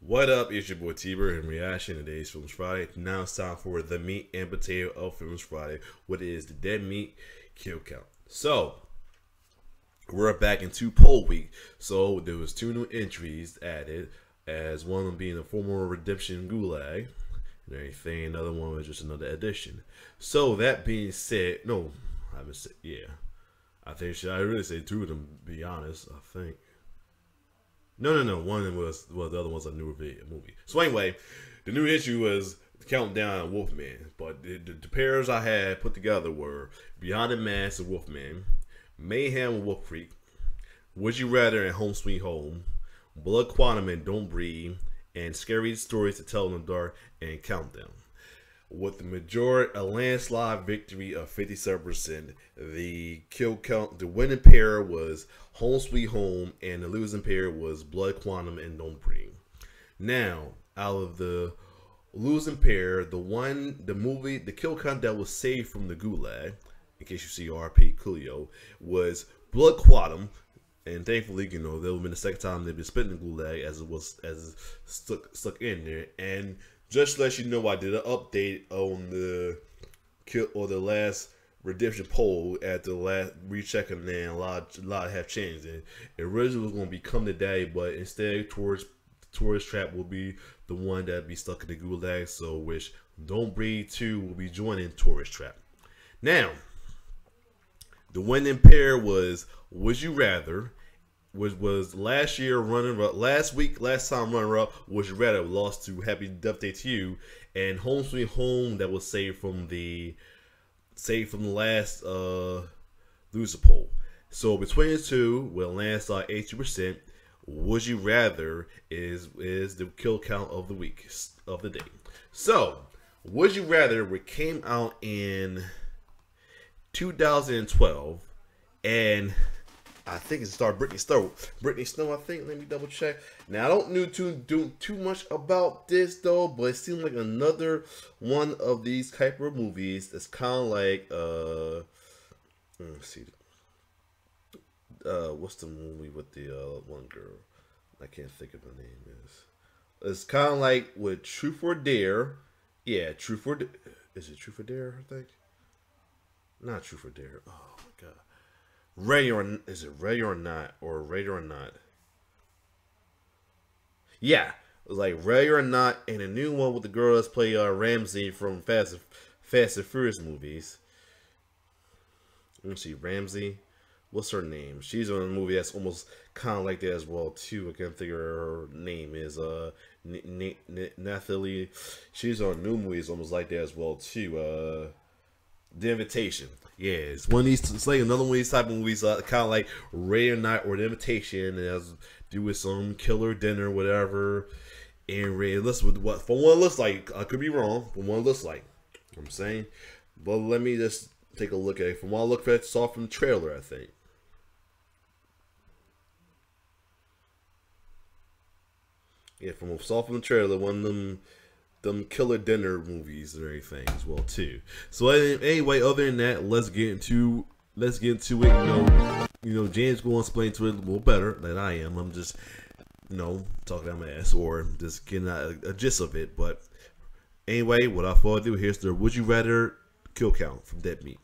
What up? It's your boy T-Bird in reaction to today's Films Friday. Now it's time for the meat and potato of Films Friday, what is the dead meat kill count. So we're back into poll week. So there was 2 new entries added, as one of them being a former redemption gulag and everything. Another one was just another addition. So that being said, no, I haven't said, yeah. I think should I really say 2 of them? To be honest, I think. No. One of them was the other one's a newer movie. So anyway, the new issue was Countdown Wolfman. But the pairs I had put together were Beyond the Mask and Wolfman, Mayhem and Wolf Creek, Would You Rather and Home Sweet Home, Blood Quantum and Don't Breathe, and Scary Stories to Tell in the Dark and Countdown. With the majority, a landslide victory of 57%, the kill count, the winning pair was Home Sweet Home, and the losing pair was Blood Quantum and Don't Breathe. Now, out of the losing pair, the kill count that was saved from the gulag, in case you see RP Coolio, was Blood Quantum, and thankfully, that would have been the second time they've been spitting the gulag as it stuck in there. And just to let you know, I did an update on the last redemption poll at the last recheck, and then a lot have changed. And it originally was going to be Come to Daddy, but instead Tourist Trap will be the one that be stuck in the gulag. So which Don't Breathe 2 will be joining Tourist Trap. Now, the winning pair was Would You Rather, which was last time runner up. Would You Rather lost to Happy Death Day to You, and Home Sweet Home that was saved from the last loser poll. So between the two, with a landslide 80%, Would You Rather is the kill count of the week of the day. So Would You Rather came out in 2012, and I think it starred Brittany Snow, I think. Let me double check. Now, I don't know too much about this though, but it seems like another one of these type of movies that's kind of like let's see, what's the movie with the one girl? I can't think of her name. It's kind of like with Truth or Dare. Yeah, is it Truth or Dare? I think. Not Truth or Dare. Oh my god. Is it Ready or Not, or Ready or Not? Yeah, it was like Ready or Not, and a new one with the girl that's played Ramsey from Fast and Furious movies. Let me see, Ramsey. What's her name? She's on a movie that's almost kind of like that as well too. I can't think of her name is Nathalie. She's on new movies almost like that as well too. The Invitation. Yeah, it's one of these. It's like another one of these type of movies, kind of like Ready or Not or The Invitation. It has to do with some killer dinner, whatever. And listen with what from what it looks like. I could be wrong. From what it looks like, I'm saying. But let me just take a look at it. From what I look at, saw from the trailer, I think. Yeah, from the trailer, one of them killer dinner movies or anything as well too. So anyway, other than that, let's get into it. James will explain to it a little better than I am. I'm just talking out my ass or just getting a gist of it. But anyway, without further ado, here's the Would You Rather kill count from Dead Meat.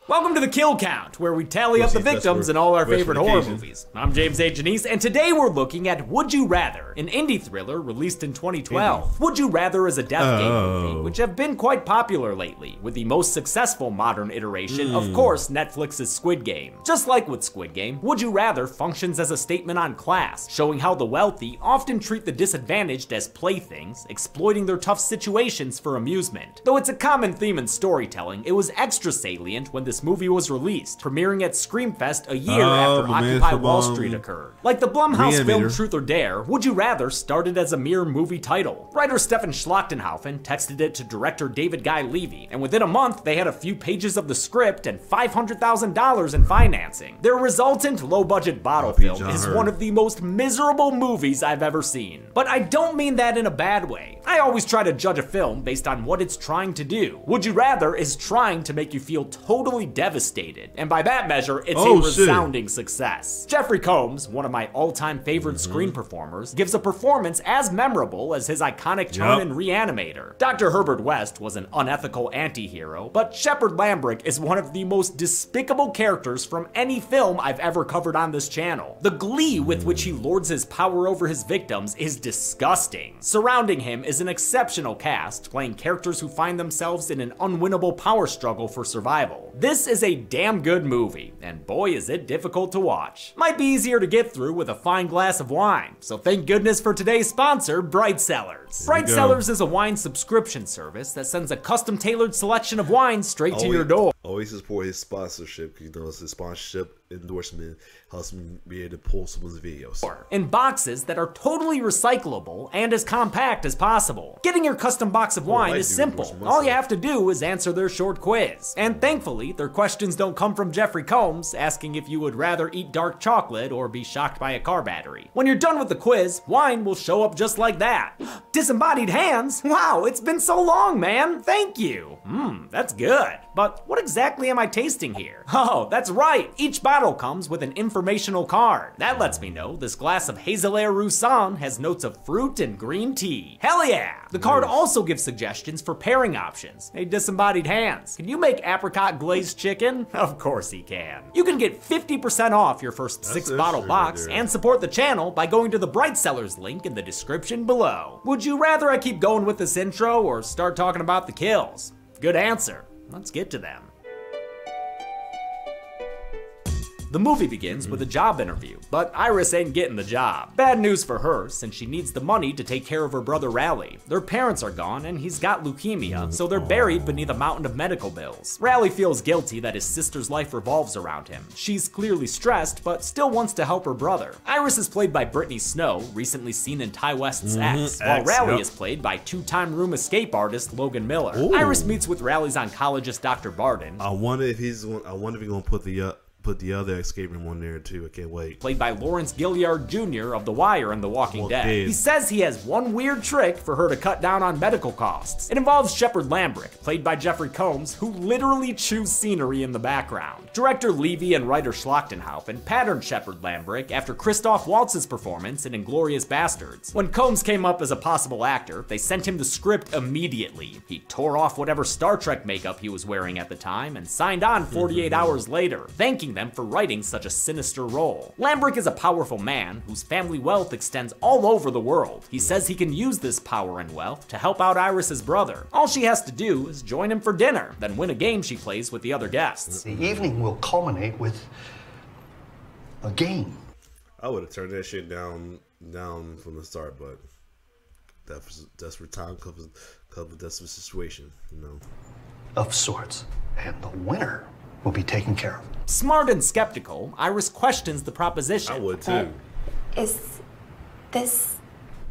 Welcome to the Kill Count, where we tally up the victims in all our favorite horror movies. I'm James A. Janice, and today we're looking at Would You Rather, an indie thriller released in 2012. Would You Rather is a death game movie, which have been quite popular lately, with the most successful modern iteration, of course, Netflix's Squid Game. Just like with Squid Game, Would You Rather functions as a statement on class, showing how the wealthy often treat the disadvanged as playthings, exploiting their tough situations for amusement. Though it's a common theme in storytelling, it was extra salient when this movie was released, premiering at Screamfest a year after Occupy Wall Street occurred. Like the Blumhouse film Truth or Dare, Would You Rather started as a mere movie title. Writer Stephen Schlachtenhaufen texted it to director David Guy Levy, and within a month they had a few pages of the script and $500,000 in financing. Their resultant low-budget bottle film is one of the most miserable movies I've ever seen. But I don't mean that in a bad way. I always try to judge a film based on what it's trying to do. Would You Rather is trying to make you feel totally devastated, and by that measure, it's a resounding success. Jeffrey Combs, one of my all-time favorite screen performers, gives a performance as memorable as his iconic turn in Reanimator. Dr. Herbert West was an unethical anti-hero, but Shepard Lambrick is one of the most despicable characters from any film I've ever covered on this channel. The glee with which he lords his power over his victims is disgusting. Surrounding him is an exceptional cast, playing characters who find themselves in an unwinnable power struggle for survival. This is a damn good movie, and boy is it difficult to watch. Might be easier to get through with a fine glass of wine, so thank goodness for today's sponsor, Bright Cellars. Bright Cellars is a wine subscription service that sends a custom-tailored selection of wines straight to your door. Always support his sponsorship, because you know it's his sponsorship endorsement helps me be able to pull someone's videos. In boxes that are totally recyclable and as compact as possible. Getting your custom box of wine is simple. All you have to do is answer their short quiz. And thankfully, their questions don't come from Jeffrey Combs asking if you would rather eat dark chocolate or be shocked by a car battery. When you're done with the quiz, wine will show up just like that. Disembodied hands? Wow, it's been so long, man. Thank you. That's good. But what exactly am I tasting here? Oh, that's right. Each bottle comes with an informational card. That lets me know this glass of Hazelare Roussan has notes of fruit and green tea. Hell yeah! The card also gives suggestions for pairing options. Hey, Disembodied Hands, can you make apricot glazed chicken? Of course he can. You can get 50% off your first 6-bottle box and support the channel by going to the Bright Cellars link in the description below. Would you rather I keep going with this intro or start talking about the kills? Good answer. Let's get to them. The movie begins with a job interview, but Iris ain't getting the job. Bad news for her, since she needs the money to take care of her brother Raleigh. Their parents are gone and he's got leukemia, so they're buried beneath a mountain of medical bills. Raleigh feels guilty that his sister's life revolves around him. She's clearly stressed, but still wants to help her brother. Iris is played by Brittany Snow, recently seen in Ty West's X, while Raleigh is played by two-time room escape artist Logan Miller. Iris meets with Raleigh's oncologist Dr. Barden. I wonder if he's gonna put the other escape room on there too. I can't wait. Played by Lawrence Gilliard Jr. of The Wire and The Walking Dead. He says he has one weird trick for her to cut down on medical costs. It involves Shepard Lambrick, played by Jeffrey Combs, who literally chews scenery in the background. Director Levy and writer Schlachtenhaufen patterned Shepard Lambrick after Christoph Waltz's performance in Inglourious Basterds. When Combs came up as a possible actor, they sent him the script immediately. He tore off whatever Star Trek makeup he was wearing at the time and signed on 48 hours later, thanking them for writing such a sinister role. Lambrick is a powerful man whose family wealth extends all over the world. He says he can use this power and wealth to help out Iris's brother. All she has to do is join him for dinner, then win a game she plays with the other guests. The evening will culminate with a game. I would have turned that shit down from the start, but desperate time comes with desperate situation, you know. Of sorts, and the winner will be taken care of. Smart and skeptical, Iris questions the proposition. I would too. Is this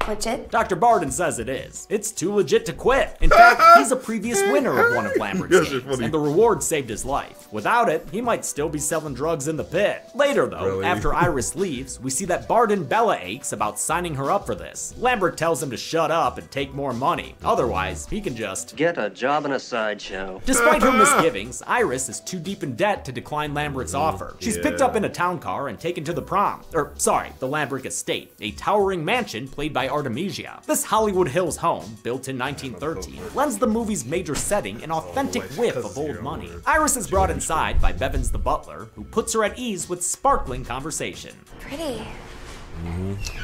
legit? Dr. Barden says it is. It's too legit to quit. In fact, he's a previous winner of one of Lambrick's games, and the reward saved his life. Without it, he might still be selling drugs in the pit. Later though, after Iris leaves, we see that Barden bella aches about signing her up for this. Lambrick tells him to shut up and take more money. Otherwise, he can just get a job in a sideshow. Despite her misgivings, Iris is too deep in debt to decline Lambrick's offer. She's picked up in a town car and taken to the the Lambrick estate, a towering mansion played by Artemisia. This Hollywood Hills home, built in 1913, lends the movie's major setting an authentic whiff of old money. Iris is brought inside by Bevins the butler, who puts her at ease with sparkling conversation. Pretty.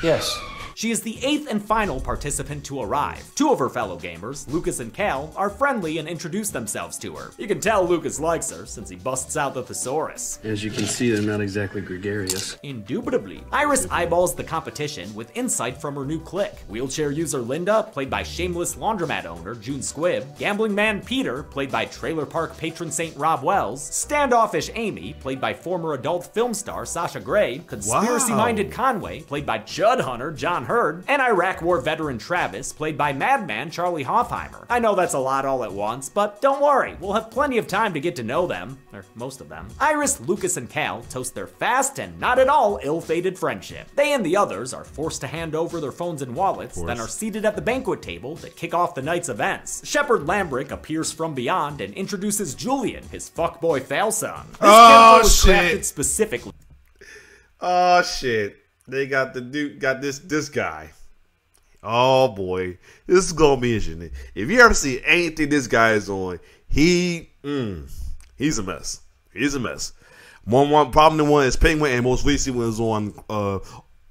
Yes. She is the 8th and final participant to arrive. Two of her fellow gamers, Lucas and Cal, are friendly and introduce themselves to her. You can tell Lucas likes her since he busts out the thesaurus. As you can see, they're not exactly gregarious. Indubitably. Iris eyeballs the competition with insight from her new clique. Wheelchair user Linda, played by shameless laundromat owner June Squibb, gambling man Peter, played by trailer park patron saint Rob Wells, standoffish Amy, played by former adult film star Sasha Grey, conspiracy-minded Conway, played by Chud Hunter John Hurd, and Iraq War veteran Travis, played by Madman Charlie Hoffheimer. I know that's a lot all at once, but don't worry, we'll have plenty of time to get to know them, or most of them. Iris, Lucas, and Cal toast their fast and not at all ill-fated friendship. They and the others are forced to hand over their phones and wallets, then are seated at the banquet table to kick off the night's events. Shepard Lambrick appears from beyond and introduces Julian, his fuckboy fail son. This character was crafted specifically. Oh shit! They got the dude, got this guy. Oh boy, this is gonna be interesting. If you ever see anything this guy is on, he's a mess. He's a mess. One problem one is Penguin, and most recently was on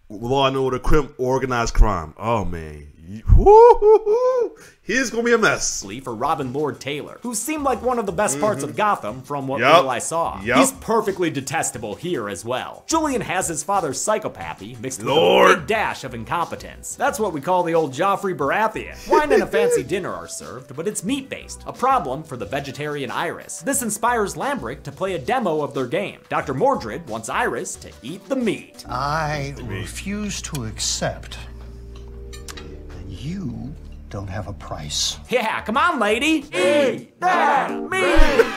Law and Order Organized Crime. Oh man, he's gonna be a mess. For Robin Lord Taylor, who seemed like one of the best parts of Gotham from what little I saw. He's perfectly detestable here as well. Julian has his father's psychopathy mixed with a big dash of incompetence. That's what we call the old Joffrey Baratheon. Wine and a fancy dinner are served, but it's meat-based, a problem for the vegetarian Iris. This inspires Lambrick to play a demo of their game. Dr. Mordred wants Iris to eat the meat. I refuse to accept that you don't have a price. Yeah, come on, lady. Eat that meat!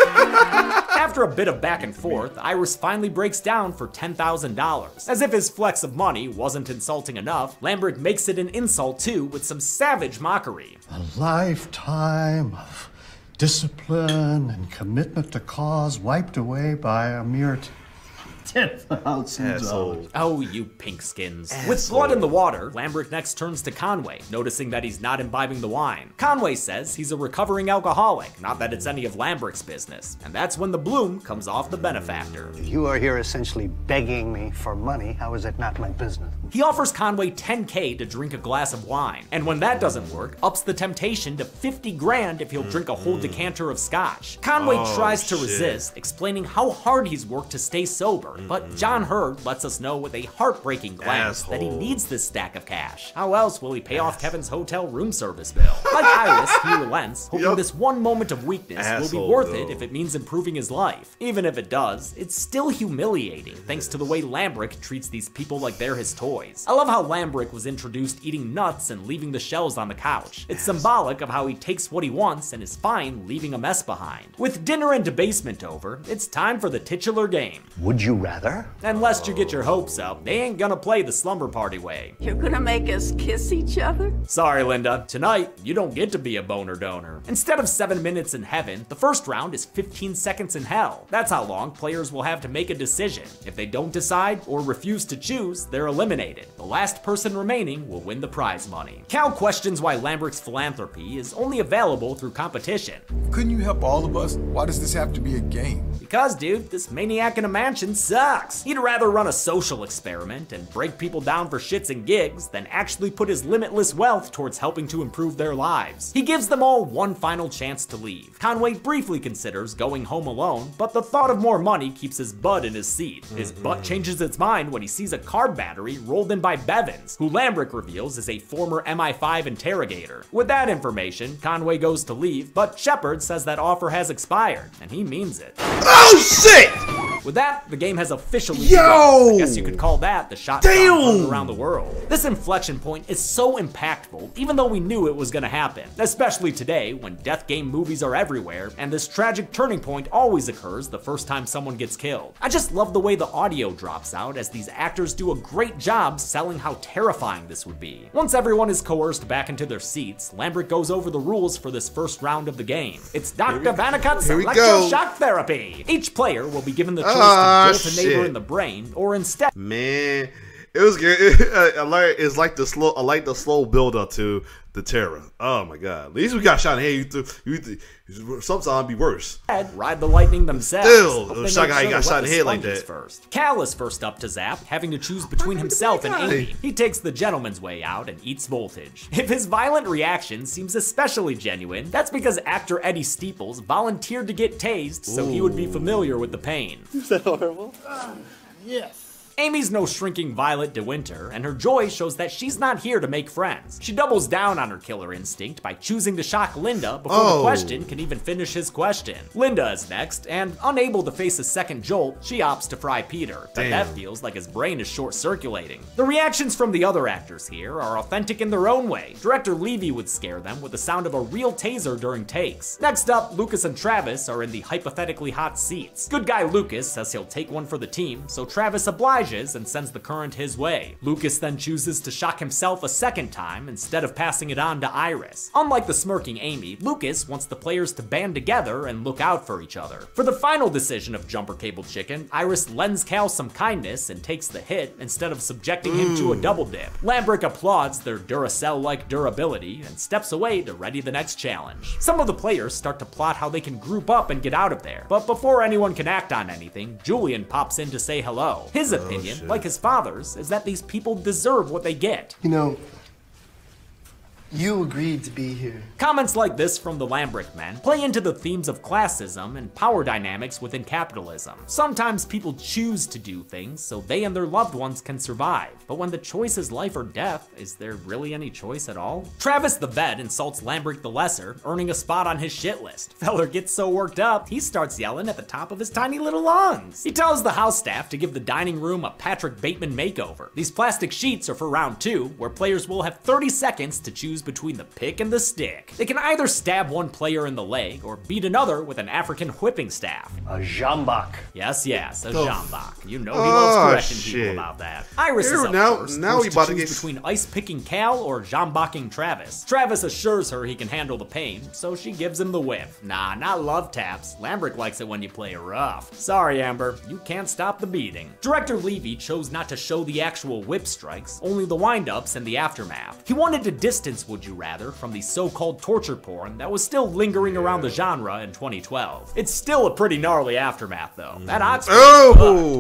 After a bit of back and forth, Iris finally breaks down for $10,000. As if his flex of money wasn't insulting enough, Lambrick makes it an insult too with some savage mockery. A lifetime of discipline and commitment to cause wiped away by a mere $10,000. Oh, you pinkskins. With blood in the water, Lambrick next turns to Conway, noticing that he's not imbibing the wine. Conway says he's a recovering alcoholic, not that it's any of Lambrick's business. And that's when the bloom comes off the benefactor. You are here essentially begging me for money. How is it not my business? He offers Conway $10K to drink a glass of wine. And when that doesn't work, ups the temptation to $50,000 if he'll drink a whole decanter of scotch. Conway tries to resist, explaining how hard he's worked to stay sober. But John Hurd lets us know with a heartbreaking glance that he needs this stack of cash. How else will he pay off Kevin's hotel room service bill? Like Iris, he relents, hoping this one moment of weakness will be worth it if it means improving his life. Even if it does, it's still humiliating thanks to the way Lambrick treats these people like they're his toys. I love how Lambrick was introduced eating nuts and leaving the shells on the couch. It's symbolic of how he takes what he wants and is fine leaving a mess behind. With dinner and debasement over, it's time for the titular game. Would you rather? And lest you get your hopes up, they ain't gonna play the slumber party way. You're gonna make us kiss each other? Sorry, Linda. Tonight, you don't get to be a boner donor. Instead of 7 minutes in heaven, the first round is 15 seconds in hell. That's how long players will have to make a decision. If they don't decide or refuse to choose, they're eliminated. The last person remaining will win the prize money. Cal questions why Lambrick's philanthropy is only available through competition. Couldn't you help all of us? Why does this have to be a game? Because, dude, this maniac in a mansion sucks. He'd rather run a social experiment and break people down for shits and gigs than actually put his limitless wealth towards helping to improve their lives. He gives them all one final chance to leave. Conway briefly considers going home alone, but the thought of more money keeps his butt in his seat. His butt changes its mind when he sees a car battery rolled in by Bevins, who Lambrick reveals is a former MI5 interrogator. With that information, Conway goes to leave, but Shepard says that offer has expired, and he means it. Oh shit! With that, the game has officially begun. I guess you could call that the shot around the world. This inflection point is so impactful, even though we knew it was gonna happen. Especially today, when death game movies are everywhere, and this tragic turning point always occurs the first time someone gets killed. I just love the way the audio drops out as these actors do a great job selling how terrifying this would be. Once everyone is coerced back into their seats, Lambrick goes over the rules for this first round of the game. It's Dr. Vannicutt's electroshock therapy. Each player will be given the choice to jolt a neighbor in the brain, or instead. Man, it was good. It's like the slow. I like the slow build up to the terror. Oh my god! At least we got shot in the head. Sometimes it'd be worse. Ride the lightning themselves. Still, shock how he got shot in the head like that. First. Cal is first up to zap, having to choose between himself and Amy. He takes the gentleman's way out and eats voltage. If his violent reaction seems especially genuine, that's because actor Eddie Steeples volunteered to get tased so he would be familiar with the pain. Is that horrible? Yes. Amy's no shrinking Violet de Winter, and her joy shows that she's not here to make friends. She doubles down on her killer instinct by choosing to shock Linda before the question can even finish his question. Linda is next, and unable to face a second jolt, she opts to fry Peter, but that feels like his brain is short-circulating. The reactions from the other actors here are authentic in their own way. Director Levy would scare them with the sound of a real taser during takes. Next up, Lucas and Travis are in the hypothetically hot seats. Good guy Lucas says he'll take one for the team, so Travis obliges and sends the current his way. Lucas then chooses to shock himself a second time instead of passing it on to Iris. Unlike the smirking Amy, Lucas wants the players to band together and look out for each other. For the final decision of Jumper Cable Chicken, Iris lends Cal some kindness and takes the hit instead of subjecting him to a double dip. Lambrick applauds their Duracell-like durability and steps away to ready the next challenge. Some of the players start to plot how they can group up and get out of there, but before anyone can act on anything, Julian pops in to say hello. His opinion, like his father's, is that these people deserve what they get. You know, you agreed to be here. Comments like this from the Lambrick men play into the themes of classism and power dynamics within capitalism. Sometimes people choose to do things so they and their loved ones can survive, but when the choice is life or death, is there really any choice at all? Travis the vet insults Lambrick the Lesser, earning a spot on his shit list. Feller gets so worked up, he starts yelling at the top of his tiny little lungs. He tells the house staff to give the dining room a Patrick Bateman makeover. These plastic sheets are for round 2, where players will have 30 seconds to choose between the pick and the stick. They can either stab one player in the leg or beat another with an African whipping staff. A jambak. Yes, a jambak. You know he loves correcting people about that. Iris is up first, now we about to get between ice picking Cal or jambaking Travis. Travis assures her he can handle the pain, so she gives him the whip. Nah, not love taps. Lambrick likes it when you play rough. Sorry, Amber, you can't stop the beating. Director Levy chose not to show the actual whip strikes, only the wind-ups and the aftermath. He wanted to distance Would You Rather from the so-called torture porn that was still lingering around the genre in 2012. It's still a pretty gnarly aftermath though. That Oxford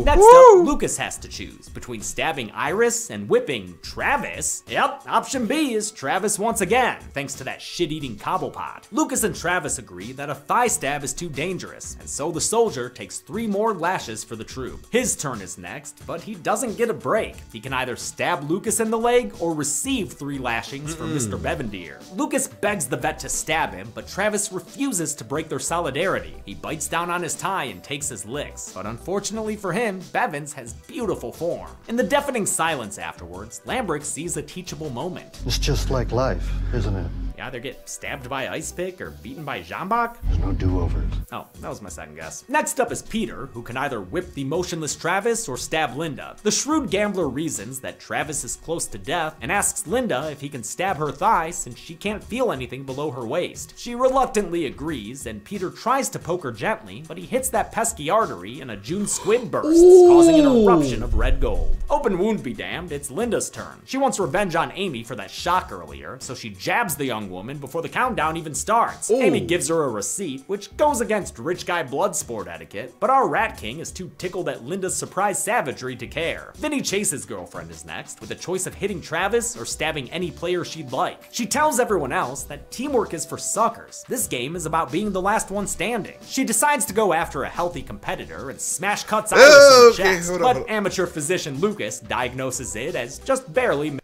Next up, Lucas has to choose between stabbing Iris and whipping Travis. Yep, option B is Travis once again, thanks to that shit-eating Cobblepot. Lucas and Travis agree that a thigh stab is too dangerous, and so the soldier takes 3 more lashes for the troop. His turn is next, but he doesn't get a break. He can either stab Lucas in the leg or receive 3 lashings from Mr. Bevendier. Lucas begs the vet to stab him, but Travis refuses to break their solidarity. He bites down on his tie and takes his licks, but unfortunately for him, Bevins has beautiful form. In the deafening silence afterwards, Lambrick sees a teachable moment. It's just like life, isn't it? You either get stabbed by ice pick or beaten by jambak? There's no do-overs. Oh, that was my second guess. Next up is Peter, who can either whip the motionless Travis or stab Linda. The shrewd gambler reasons that Travis is close to death and asks Linda if he can stab her thigh since she can't feel anything below her waist. She reluctantly agrees, and Peter tries to poke her gently, but he hits that pesky artery and a June squid bursts, causing an eruption of red gold. Open wound be damned, it's Linda's turn. She wants revenge on Amy for that shock earlier, so she jabs the young woman before the countdown even starts. Amy gives her a receipt, which goes against rich guy blood sport etiquette, but our Rat King is too tickled at Linda's surprise savagery to care. Vinny Chase's girlfriend is next, with a choice of hitting Travis or stabbing any player she'd like. She tells everyone else that teamwork is for suckers. This game is about being the last one standing. She decides to go after a healthy competitor and smash cuts Iris in the chest, but amateur physician Lucas diagnoses it as just barely.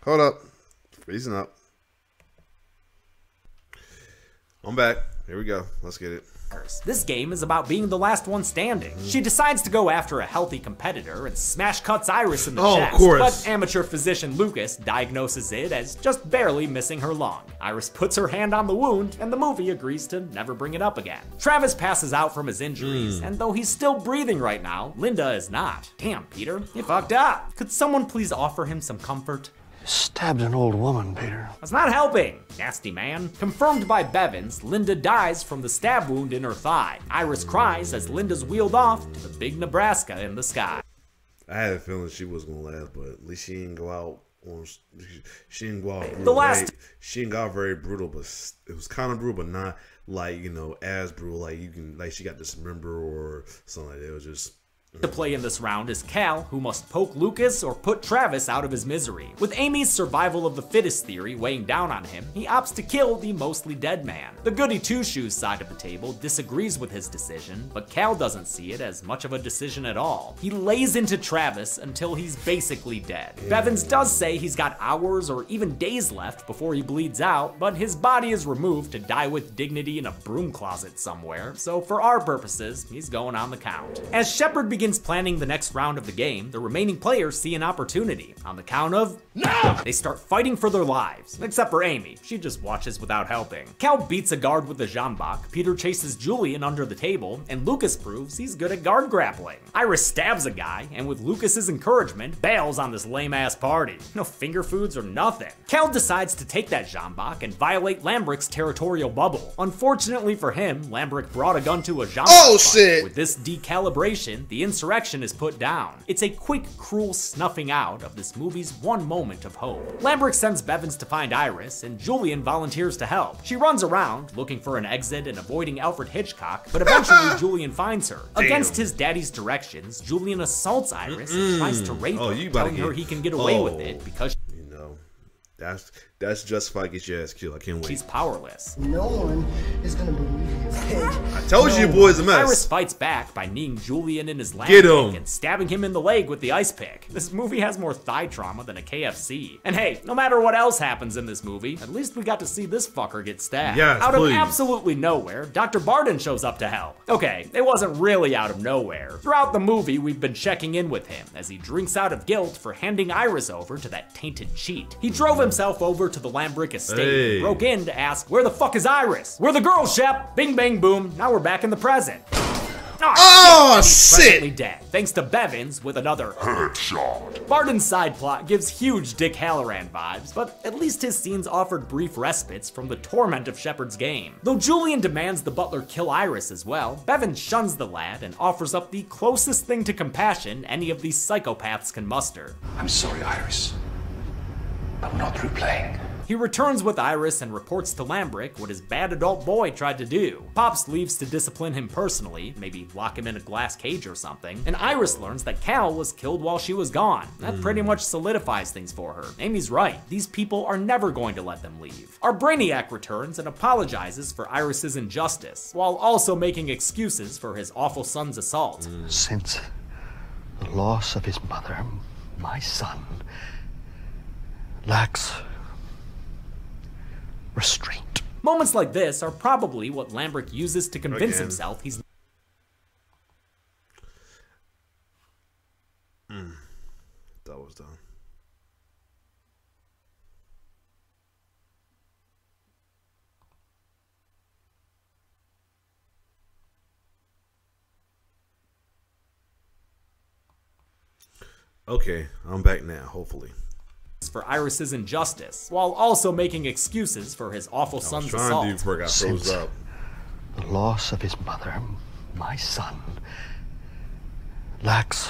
Hold up. Freezing up. I'm back. Here we go. Let's get it. This game is about being the last one standing. She decides to go after a healthy competitor and smash cuts Iris in the chest, of course. But amateur physician Lucas diagnoses it as just barely missing her lung. Iris puts her hand on the wound, and the movie agrees to never bring it up again. Travis passes out from his injuries, and though he's still breathing right now, Linda is not. Damn, Peter, you fucked up. Could someone please offer him some comfort? Stabbed an old woman, Peter. That's not helping, nasty man. Confirmed by Bevins, Linda dies from the stab wound in her thigh. Iris cries as Linda's wheeled off to the big Nebraska in the sky. I had a feeling she was gonna laugh, but at least she didn't go out. She didn't go out brutal. She didn't go out very brutal, but it was kind of brutal, but not like, you know, as brutal. Like you can, like she got dismember or something like that. It was just To play in this round is Cal, who must poke Lucas or put Travis out of his misery. With Amy's survival of the fittest theory weighing down on him, he opts to kill the mostly dead man. The goody two-shoes side of the table disagrees with his decision, but Cal doesn't see it as much of a decision at all. He lays into Travis until he's basically dead. Bevins does say he's got hours or even days left before he bleeds out, but his body is removed to die with dignity in a broom closet somewhere, so for our purposes, he's going on the count. As Shepard begins planning the next round of the game, the remaining players see an opportunity. On the count of no! They start fighting for their lives, except for Amy. She just watches without helping. Cal beats a guard with the Jambak, Peter chases Julian under the table, and Lucas proves he's good at guard grappling. Iris stabs a guy, and with Lucas's encouragement, bails on this lame-ass party. No finger foods or nothing. Cal decides to take that Jambak and violate Lambrick's territorial bubble. Unfortunately for him, Lambrick brought a gun to a Jambak. Oh shit! With this decalibration, the insurrection is put down. It's a quick, cruel snuffing out of this movie's one moment of hope. Lambrick sends Bevins to find Iris, and Julian volunteers to help. She runs around, looking for an exit and avoiding Alfred Hitchcock, but eventually Julian finds her. Against his daddy's directions, Julian assaults Iris and tries to rape her, telling her he can get away with it because that's justified. Get your ass killed. I can't wait. She's powerless. No one is gonna believe you. I told you, boy's a mess. Iris fights back by kneeing Julian in his leg and stabbing him in the leg with the ice pick. This movie has more thigh trauma than a KFC. And hey, no matter what else happens in this movie, at least we got to see this fucker get stabbed. Yes, out of absolutely nowhere, Dr. Barden shows up to help. Okay, it wasn't really out of nowhere. Throughout the movie, we've been checking in with him as he drinks out of guilt for handing Iris over to that tainted cheat. He drove himself over to the Lambrick estate and broke in to ask, "Where the fuck is Iris?" "We're the girls, Shep." Bing, bang, boom. Now we're back in the present. Oh, He's shit! presently dead, thanks to Bevins with another headshot. Barden's side plot gives huge Dick Halloran vibes, but at least his scenes offered brief respites from the torment of Shepard's game. Though Julian demands the butler kill Iris as well, Bevins shuns the lad and offers up the closest thing to compassion any of these psychopaths can muster. "I'm sorry, Iris, but we're not through playing." He returns with Iris and reports to Lambrick what his bad adult boy tried to do. Pops leaves to discipline him personally, maybe lock him in a glass cage or something, and Iris learns that Cal was killed while she was gone. That pretty much solidifies things for her. Amy's right, these people are never going to let them leave. Our Brainiac returns and apologizes for Iris's injustice, while also making excuses for his awful son's assault. Since the loss of his mother, my son lacks restraint. Moments like this are probably what Lambrick uses to convince himself he's That was done. Okay, I'm back now, hopefully. For Iris's injustice, while also making excuses for his awful son's assault. Since the loss of his mother, my son lacks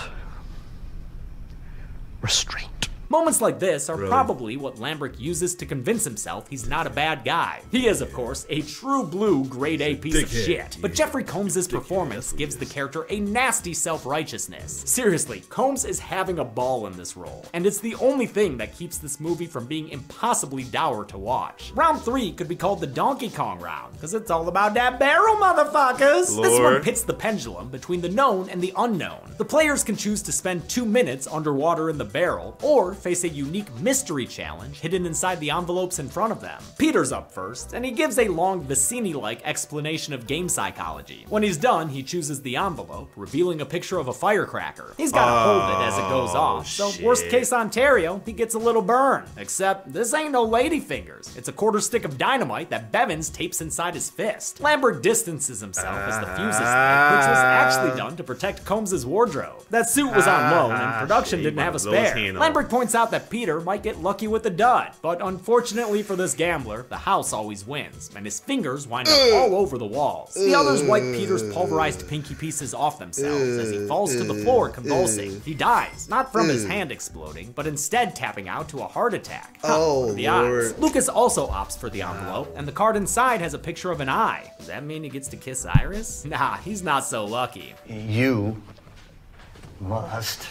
restraint. Moments like this are probably what Lambrick uses to convince himself he's not a bad guy. He is, of course, a true blue grade A piece of shit, but Jeffrey Combs' performance gives the character a nasty self-righteousness. Seriously, Combs is having a ball in this role, and it's the only thing that keeps this movie from being impossibly dour to watch. Round 3 could be called the Donkey Kong round, because it's all about that barrel, motherfuckers! This one pits the pendulum between the known and the unknown. The players can choose to spend 2 minutes underwater in the barrel, or face a unique mystery challenge hidden inside the envelopes in front of them. Peter's up first, and he gives a long Vicini-like explanation of game psychology. When he's done, he chooses the envelope, revealing a picture of a firecracker. He's gotta hold it as it goes off, so worst case Ontario, he gets a little burn. Except, this ain't no ladyfingers. It's a quarter stick of dynamite that Bevins tapes inside his fist. Lambert distances himself as the fuse is lit, which was actually done to protect Combs' wardrobe. That suit was on loan, and production didn't have a spare. Lambert points out that Peter might get lucky with the dud, but unfortunately for this gambler, the house always wins, and his fingers wind up all over the walls. The others wipe Peter's pulverized pinky pieces off themselves as he falls to the floor convulsing. He dies, not from his hand exploding, but instead tapping out to a heart attack. Oh, the odds. Lucas also opts for the envelope, and the card inside has a picture of an eye. Does that mean he gets to kiss Iris? Nah, he's not so lucky. You must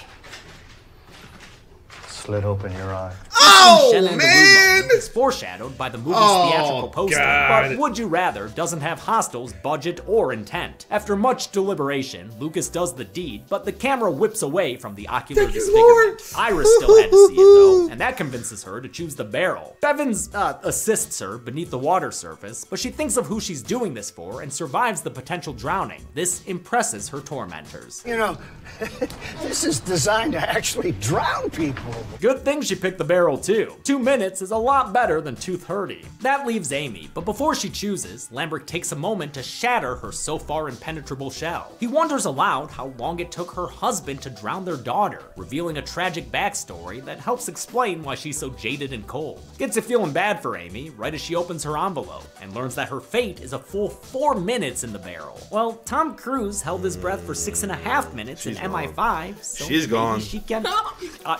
slit open your eye. Oh, Shen man! is foreshadowed by the movie's theatrical poster, but Would You Rather doesn't have Hostel's budget or intent. After much deliberation, Lucas does the deed, but the camera whips away from the ocular disfigurement. Iris still had to see it though, and that convinces her to choose the barrel. Bevins assists her beneath the water surface, but she thinks of who she's doing this for and survives the potential drowning. This impresses her tormentors. You know, this is designed to actually drown people. Good thing she picked the barrel too. 2 minutes is a lot better than Tooth Hurdy. That leaves Amy, but before she chooses, Lambert takes a moment to shatter her so far impenetrable shell. He wonders aloud how long it took her husband to drown their daughter, revealing a tragic backstory that helps explain why she's so jaded and cold. Gets you feeling bad for Amy right as she opens her envelope and learns that her fate is a full 4 minutes in the barrel. Well, Tom Cruise held his breath for 6.5 minutes in MI5, so she's gone. She can.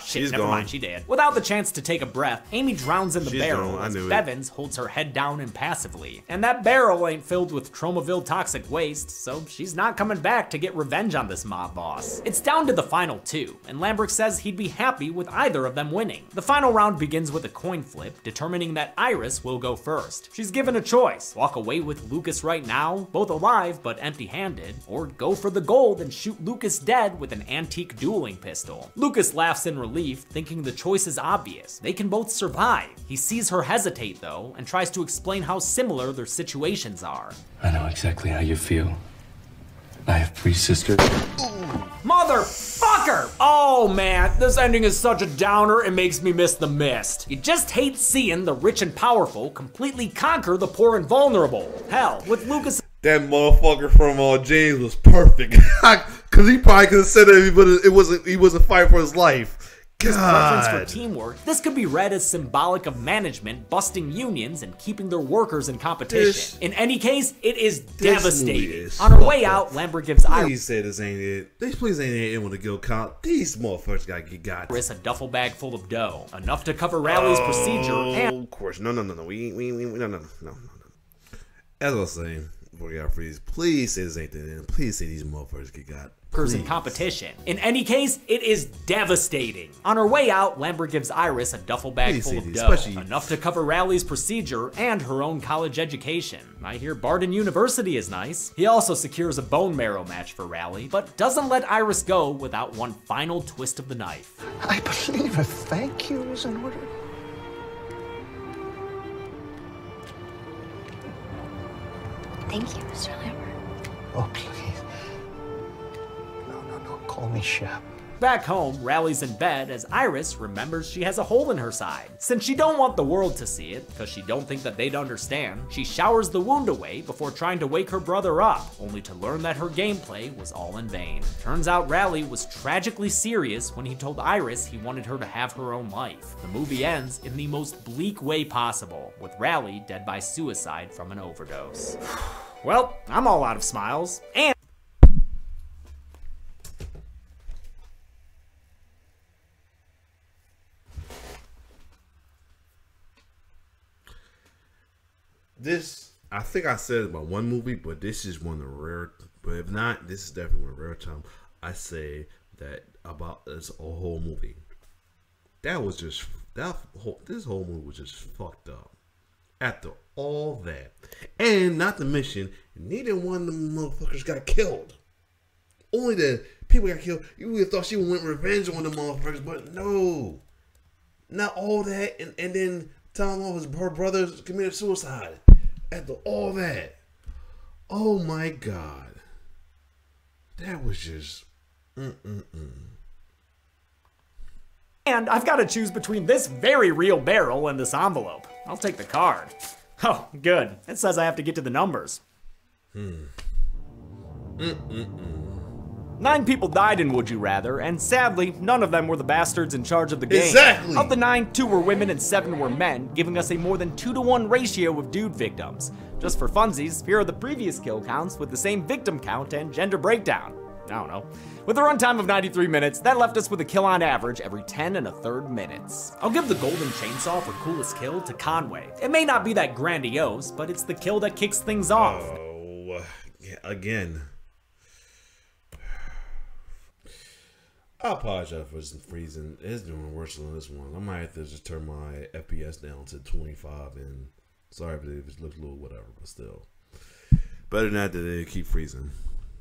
She's never gone. mind, she did. Without the chance to take a breath, Amy drowns in the She's barrel gone. I as knew it. Bevins holds her head down impassively. And that barrel ain't filled with Tromaville toxic waste, so she's not coming back to get revenge on this mob boss. It's down to the final 2, and Lambert says he'd be happy with either of them winning. The final round begins with a coin flip, determining that Iris will go first. She's given a choice: walk away with Lucas right now, both alive but empty-handed, or go for the gold and shoot Lucas dead with an antique dueling pistol. Lucas laughs in relief, thinking the choice is obvious. They can both survive. He sees her hesitate though, and tries to explain how similar their situations are. I know exactly how you feel. I have 3 sisters. Motherfucker! Oh man, this ending is such a downer, it makes me miss The Mist. You just hate seeing the rich and powerful completely conquer the poor and vulnerable. Hell, with Lucas... That motherfucker from James was perfect. Cause he probably could have said it, but he wasn't fighting for his life. preference for teamwork, this could be read as symbolic of management busting unions and keeping their workers in competition. In any case, it is devastating. On her way out, Lambert gives Please say this ain't it. Please ain't it with a guild count. These motherfuckers gotta get got. Iris a duffel bag full of dough, enough to cover Rally's procedure and... Of course, no. No. As I was saying, before we got freeze, please say this ain't the end. Please say these motherfuckers get got. In competition. In any case, it is devastating. On her way out, Lambert gives Iris a duffel bag full of dough, enough to cover Rally's procedure and her own college education. I hear Barden University is nice. He also secures a bone marrow match for Rally, but doesn't let Iris go without one final twist of the knife. I believe a thank you is in order. Thank you, Mr. Lambert. Oh, please. No, call me Shep. Back home, Rally's in bed as Iris remembers she has a hole in her side. Since she don't want the world to see it, because she don't think that they'd understand, she showers the wound away before trying to wake her brother up, only to learn that her gameplay was all in vain. Turns out Rally was tragically serious when he told Iris he wanted her to have her own life. The movie ends in the most bleak way possible, with Rally dead by suicide from an overdose. Well, I'm all out of smiles, and this, I think I said about one movie, but this is one of the rare, but if not, this is definitely one of the rare time I say that about this whole movie. That was just, this whole movie was just fucked up. After all that. And not to mention, neither one of them motherfuckers got killed. Only the people got killed. You would have thought she would want revenge on the motherfuckers, but no. Not all that, and then telling all her brothers committed suicide. After all that. Oh my God. That was just... And I've got to choose between this very real barrel and this envelope. I'll take the card. Oh, good. It says I have to get to the numbers. 9 people died in Would You Rather, and sadly, none of them were the bastards in charge of the game. Exactly. Of the 9, 2 were women and 7 were men, giving us a more than 2-to-1 ratio of dude victims. Just for funsies, here are the previous kill counts with the same victim count and gender breakdown. I don't know. With a runtime of 93 minutes, that left us with a kill on average every 10 1/3 minutes. I'll give the golden chainsaw for coolest kill to Conway. It may not be that grandiose, but it's the kill that kicks things off. Oh, again. I apologize for some freezing. It's doing worse than this one. I might have to just turn my FPS down to 25. And sorry if it looks a little whatever, but still. Better than that, they keep freezing.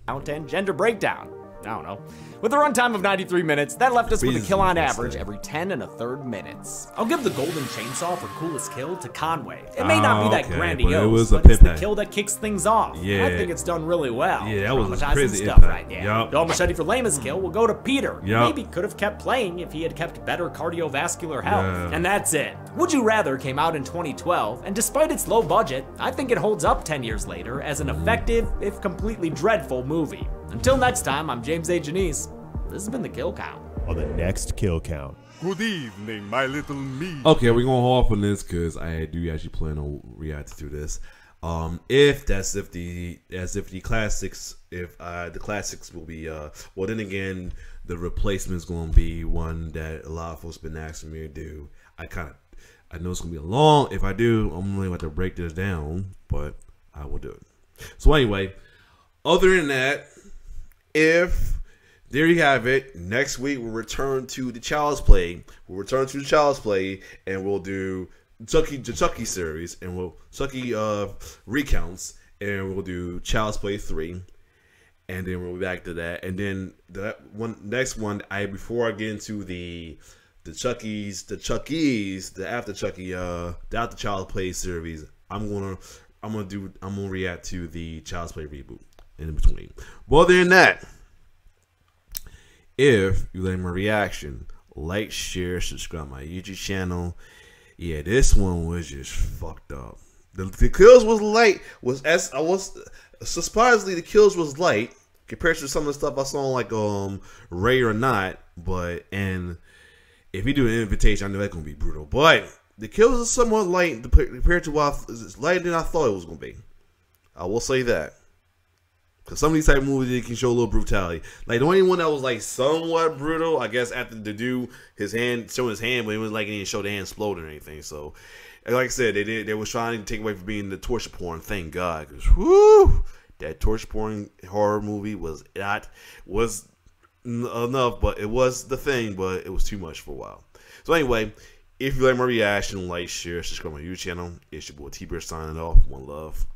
And gender breakdown. I don't know. With a runtime of 93 minutes, that left us with a kill on average every 10 1/3 minutes. I'll give the golden chainsaw for coolest kill to Conway. It may not be that grandiose, but it's the kill that kicks things off. Yeah. I think it's done really well. Yeah, that was crazy stuff impact. right there. The machete for lamest kill will go to Peter. Yep. Maybe could have kept playing if he had kept better cardiovascular health. And that's it. Would You Rather came out in 2012, and despite its low budget, I think it holds up 10 years later as an effective, if completely dreadful, movie. Until next time, I'm James A. Janice. This has been the Kill Count. On the next Kill Count. Good evening, my little me. Okay, we're gonna hold off on this because I do actually plan on reacting to this. If the classics will be well, then again, the replacement's gonna be one that a lot of folks been asking me to do. I know it's gonna be long. If I do, I'm gonna have to break this down, but I will do it. So anyway, other than that, if there you have it, next week we'll return to the Child's Play. And we'll do the Chucky series, and Chucky recounts, and we'll do Child's Play 3, and then we'll be back to that. And then the next one, before I get into the after Child's Play series, I'm gonna react to the Child's Play reboot in between. But other than that, if you like my reaction, like, share, subscribe my YouTube channel. Yeah, this one was just fucked up. The kills was light. Surprisingly, the kills was light compared to some of the stuff I saw like Ray or Not. And if you do an invitation, I know that's gonna be brutal. But the kills are somewhat light compared to it's lighter than I thought it was gonna be. I will say that. Because some of these type of movies, they can show a little brutality. Like, the only one that was, like, somewhat brutal, I guess, after the dude, showing his hand, but it was like he didn't show the hand exploding or anything. So, like I said, they was trying to take away from being the torture porn. Thank God. Because, whoo, that torture porn horror movie was enough, but it was the thing, but it was too much for a while. So, anyway, if you like my reaction, like, share, subscribe to my YouTube channel. It's your boy T-Bear signing off. One love.